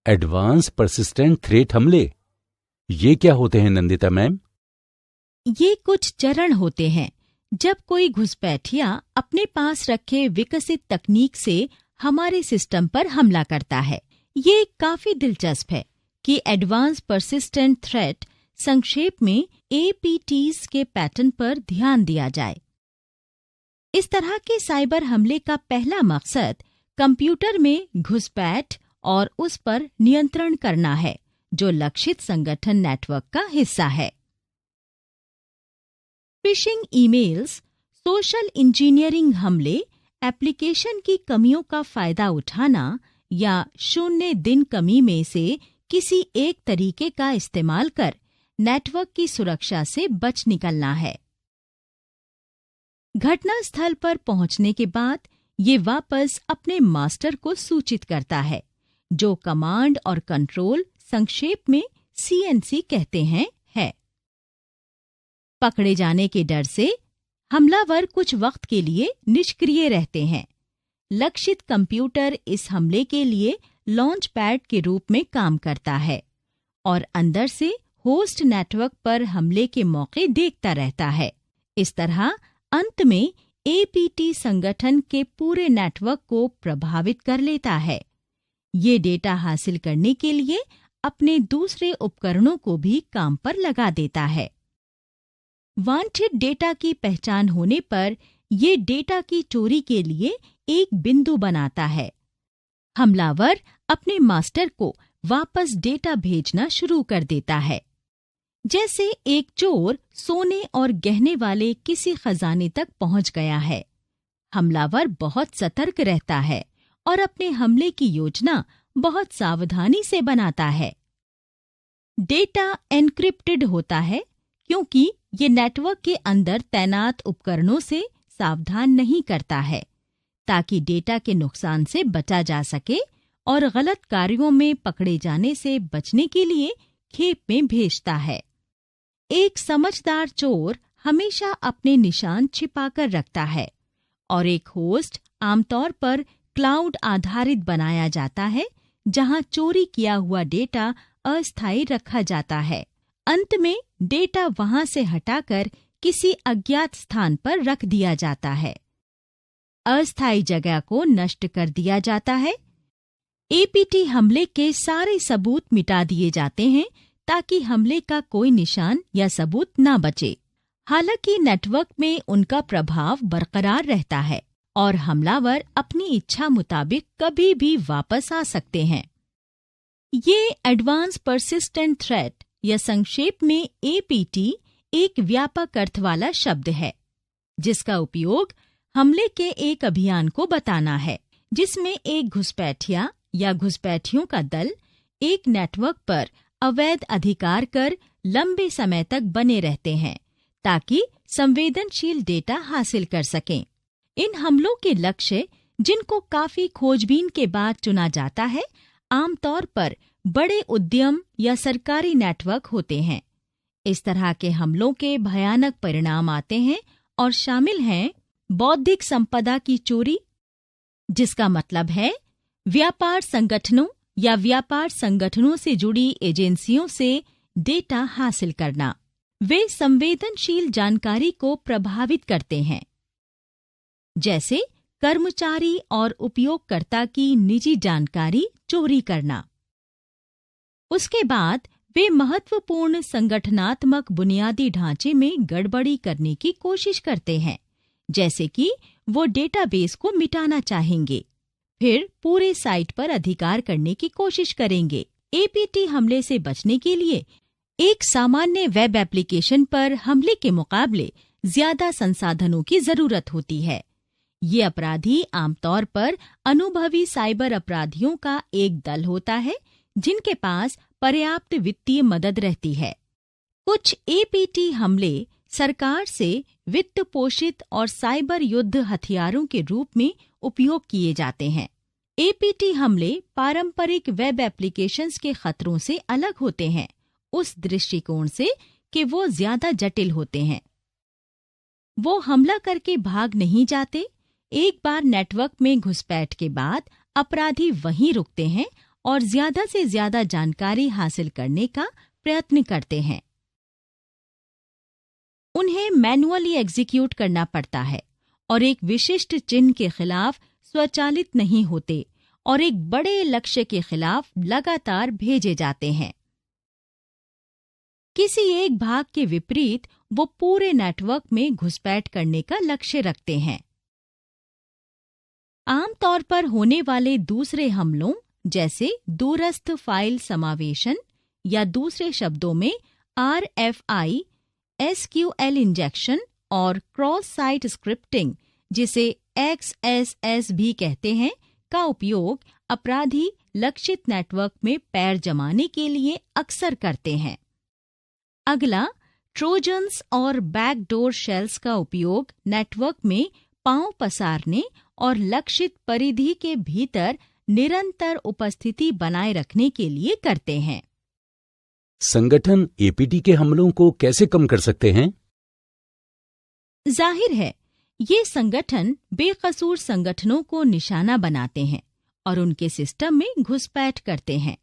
Advance persistent threat हमले, ये क्या होते हैं नंदिता मैम? ये कुछ चरण होते हैं जब कोई घुसपैठिया अपने पास रखे विकसित तकनीक से हमारे सिस्टम पर हमला करता है। ये काफी दिलचस्प है कि एडवांस परसिस्टेंट थ्रेट संक्षेप में APTs के पैटर्न पर ध्यान दिया जाए। इस तरह के साइबर हमले का पहला मकसद कंप्यूटर में घुसपैठ और उस पर नियंत्रण करना है जो लक्षित संगठन नेटवर्क का हिस्सा है। फिशिंग ईमेल्स, सोशल इंजीनियरिंग हमले, एप्लीकेशन की कमियों का फायदा उठाना या 0 दिन कमी में से किसी एक तरीके का इस्तेमाल कर नेटवर्क की सुरक्षा से बच निकलना है। घटनास्थल पर पहुंचने के बाद ये वापस अपने मास्टर को सूचित करता है, जो कमांड और कंट्रोल संक्षेप में CNC कहते हैं, है। पकड़े जाने के डर से हमलावर कुछ वक्त के लिए निष्क्रिय रहते हैं। लक्षित कंप्यूटर इस हमले के लिए लॉन्च पैड के रूप में काम करता है और अंदर से होस्ट नेटवर्क पर हमले के मौके देखता रहता है। इस तरह अंत में APT संगठन के पूरे नेटवर्क को प्रभावित कर लेता है। ये डेटा हासिल करने के लिए अपने दूसरे उपकरणों को भी काम पर लगा देता है। वांछित डेटा की पहचान होने पर ये डेटा की चोरी के लिए एक बिंदु बनाता है। हमलावर अपने मास्टर को वापस डेटा भेजना शुरू कर देता है। जैसे एक चोर सोने और गहने वाले किसी खजाने तक पहुंच गया है। हमलावर बहुत सतर्क रहता है और अपने हमले की योजना बहुत सावधानी से बनाता है। डेटा एन्क्रिप्टेड होता है क्योंकि ये नेटवर्क के अंदर तैनात उपकरणों से सावधान नहीं करता है, ताकि डेटा के नुकसान से बचा जा सके और गलत कार्यों में पकड़े जाने से बचने के लिए खेप में भेजता है। एक समझदार चोर हमेशा अपने निशान छिपाकर रखता है और एक होस्ट आमतौर पर क्लाउड आधारित बनाया जाता है, जहां चोरी किया हुआ डेटा अस्थायी रखा जाता है। अंत में डेटा वहां से हटाकर किसी अज्ञात स्थान पर रख दिया जाता है। अस्थायी जगह को नष्ट कर दिया जाता है। APT हमले के सारे सबूत मिटा दिए जाते हैं ताकि हमले का कोई निशान या सबूत न बचे। हालांकि नेटवर्क में उनका प्रभाव बरकरार रहता है और हमलावर अपनी इच्छा मुताबिक कभी भी वापस आ सकते हैं। ये एडवांस परसिस्टेंट थ्रेट या संक्षेप में APT एक व्यापक अर्थ वाला शब्द है, जिसका उपयोग हमले के एक अभियान को बताना है, जिसमें एक घुसपैठिया या घुसपैठियों का दल एक नेटवर्क पर अवैध अधिकार कर लंबे समय तक बने रहते हैं ताकि संवेदनशील डेटा हासिल कर सकें। इन हमलों के लक्ष्य, जिनको काफी खोजबीन के बाद चुना जाता है, आमतौर पर बड़े उद्यम या सरकारी नेटवर्क होते हैं। इस तरह के हमलों के भयानक परिणाम आते हैं और शामिल हैं बौद्धिक संपदा की चोरी, जिसका मतलब है व्यापार संगठनों या व्यापार संगठनों से जुड़ी एजेंसियों से डेटा हासिल करना। वे संवेदनशील जानकारी को प्रभावित करते हैं, जैसे कर्मचारी और उपयोगकर्ता की निजी जानकारी चोरी करना। उसके बाद वे महत्वपूर्ण संगठनात्मक बुनियादी ढांचे में गड़बड़ी करने की कोशिश करते हैं, जैसे कि वो डेटाबेस को मिटाना चाहेंगे, फिर पूरे साइट पर अधिकार करने की कोशिश करेंगे। APT हमले से बचने के लिए एक सामान्य वेब एप्लीकेशन पर हमले के मुकाबले ज्यादा संसाधनों की जरूरत होती है। ये अपराधी आमतौर पर अनुभवी साइबर अपराधियों का एक दल होता है, जिनके पास पर्याप्त वित्तीय मदद रहती है। कुछ APT हमले सरकार से वित्त पोषित और साइबर युद्ध हथियारों के रूप में उपयोग किए जाते हैं। APT हमले पारंपरिक वेब एप्लीकेशंस के खतरों से अलग होते हैं, उस दृष्टिकोण से कि वो ज्यादा जटिल होते हैं। वो हमला करके भाग नहीं जाते। एक बार नेटवर्क में घुसपैठ के बाद अपराधी वहीं रुकते हैं और ज्यादा से ज्यादा जानकारी हासिल करने का प्रयत्न करते हैं। उन्हें मैन्युअली एग्जीक्यूट करना पड़ता है और एक विशिष्ट चिन्ह के खिलाफ स्वचालित नहीं होते और एक बड़े लक्ष्य के खिलाफ लगातार भेजे जाते हैं। किसी एक भाग के विपरीत वो पूरे नेटवर्क में घुसपैठ करने का लक्ष्य रखते हैं। आमतौर पर होने वाले दूसरे हमलों जैसे दूरस्थ फाइल समावेशन या दूसरे शब्दों में RFI, SQL इंजेक्शन और क्रॉस साइट स्क्रिप्टिंग, जिसे XSS भी कहते हैं, का उपयोग अपराधी लक्षित नेटवर्क में पैर जमाने के लिए अक्सर करते हैं। अगला, ट्रोजन्स और बैकडोर शेल्स का उपयोग नेटवर्क में पांव पसारने और लक्षित परिधि के भीतर निरंतर उपस्थिति बनाए रखने के लिए करते हैं। संगठन एपीटी के हमलों को कैसे कम कर सकते हैं? जाहिर है, ये संगठन बेकसूर संगठनों को निशाना बनाते हैं और उनके सिस्टम में घुसपैठ करते हैं।